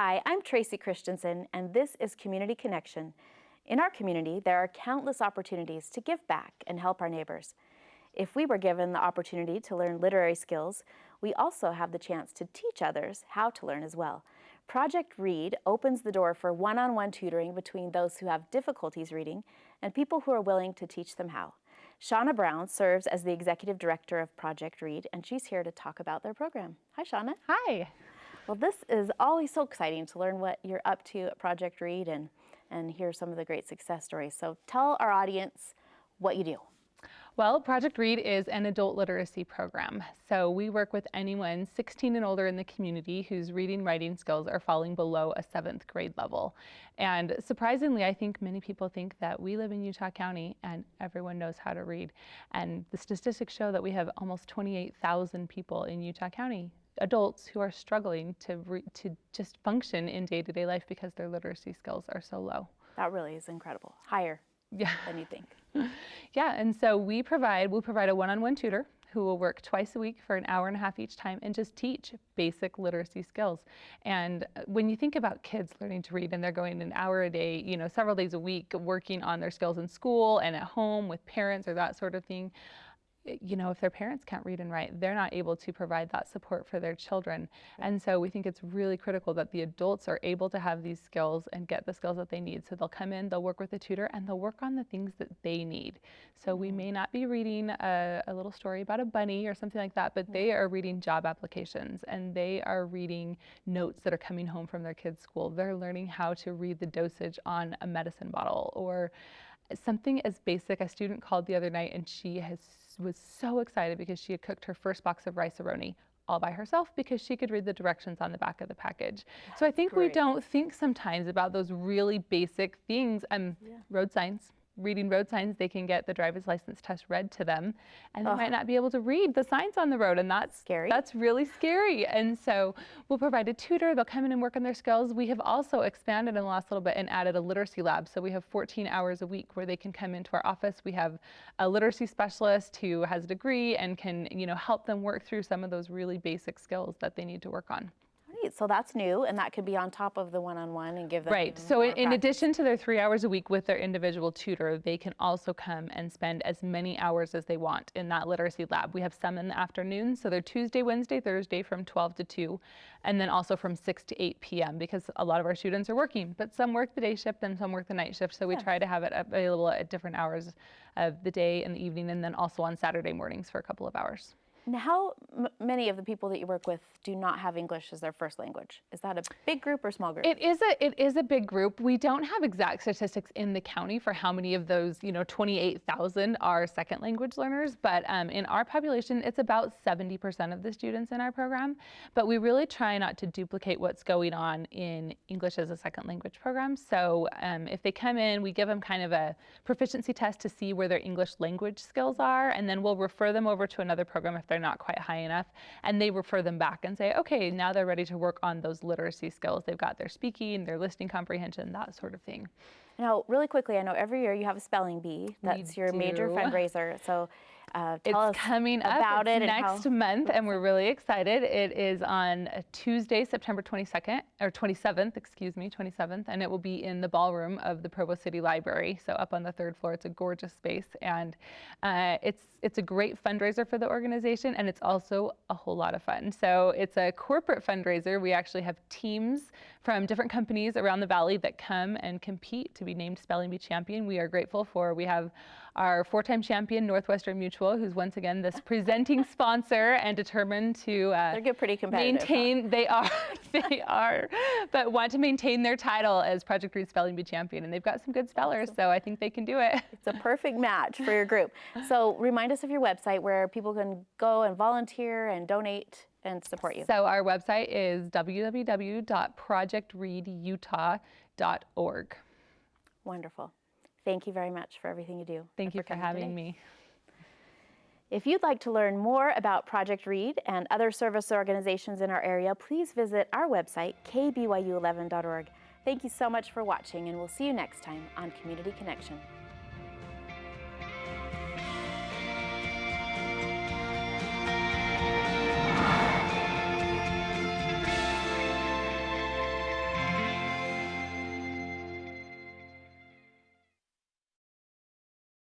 Hi, I'm Tracy Christensen, and this is Community Connection. In our community, there are countless opportunities to give back and help our neighbors. If we were given the opportunity to learn literary skills, we also have the chance to teach others how to learn as well. Project Read opens the door for one-on-one tutoring between those who have difficulties reading and people who are willing to teach them how. Shauna Brown serves as the executive director of Project Read, and she's here to talk about their program. Hi, Shauna. Hi. Well, this is always so exciting to learn what you're up to at Project Read and hear some of the great success stories. So tell our audience what you do. Well, Project Read is an adult literacy program. So we work with anyone 16 and older in the community whose reading, writing skills are falling below a 7th grade level. And surprisingly, I think many people think that we live in Utah County and everyone knows how to read. And the statistics show that we have almost 28,000 people in Utah County, adults who are struggling to just function in day-to-day life because their literacy skills are so low. That really is incredible. Higher than you think. Yeah, and so we'll provide a one-on-one tutor who will work twice a week for an hour and a half each time and just teach basic literacy skills. And when you think about kids learning to read and they're going an hour a day, several days a week working on their skills in school and at home with parents or that sort of thing, if their parents can't read and write, they're not able to provide that support for their children. And so we think it's really critical that the adults are able to have these skills and get the skills that they need. So they'll come in, they'll work with the tutor, and they'll work on the things that they need. So we may not be reading a little story about a bunny or something like that, but they are reading job applications and they are reading notes that are coming home from their kids' school. They're learning how to read the dosage on a medicine bottle or something as basic. A student called the other night and she was so excited because she had cooked her first box of rice-a-roni all by herself because she could read the directions on the back of the package. So I think we don't think sometimes about those really basic things. Road signs. Reading road signs, they can get the driver's license test read to them and they might not be able to read the signs on the road, and that's scary. That's really scary. And so we'll provide a tutor, they'll come in and work on their skills. We have also expanded in the last little bit and added a literacy lab. So we have 14 hours a week where they can come into our office. We have a literacy specialist who has a degree and can, help them work through some of those really basic skills that they need to work on. Right, so that's new, and that could be on top of the one-on-one and give them Right, so in addition to their 3 hours a week with their individual tutor, they can also come and spend as many hours as they want in that literacy lab. We have some in the afternoon, so they're Tuesday, Wednesday, Thursday from 12 to 2, and then also from 6 to 8 p.m. because a lot of our students are working, but some work the day shift and some work the night shift, so we try to have it available at different hours of the day and the evening, and then also on Saturday mornings for a couple of hours. Now, how many of the people that you work with do not have English as their first language? Is that a big group or small group? It is a big group. We don't have exact statistics in the county for how many of those, 28,000 are second language learners, but in our population, it's about 70% of the students in our program. But we really try not to duplicate what's going on in English as a second language program. So if they come in, we give them kind of a proficiency test to see where their English language skills are, and then we'll refer them over to another program if they're not quite high enough, and they refer them back and say, okay, now they're ready to work on those literacy skills. They've got their speaking, their listening comprehension, that sort of thing. Now, really quickly, I know every year you have a spelling bee. That's your major fundraiser. So tell us coming up about it next month, and we're really excited. It is on Tuesday, September 27th, and it will be in the ballroom of the Provo City Library. So up on the 3rd floor, it's a gorgeous space, and it's a great fundraiser for the organization, and it's also a whole lot of fun. So it's a corporate fundraiser. We actually have teams from different companies around the valley that come and compete to be named Spelling Bee Champion. We are grateful we have our 4-time champion, Northwestern Mutual, who's once again this presenting sponsor and determined to pretty competitive, maintain, they are, but want to maintain their title as Project Read Spelling Bee Champion. And they've got some good spellers, so I think they can do it. It's a perfect match for your group. So remind us of your website where people can go and volunteer and donate and support you. So our website is www.projectreadutah.org. Wonderful. Thank you very much for everything you do. Thank you for having me. If you'd like to learn more about Project Read and other service organizations in our area, please visit our website, KBYU11.org. Thank you so much for watching, and we'll see you next time on Community Connection.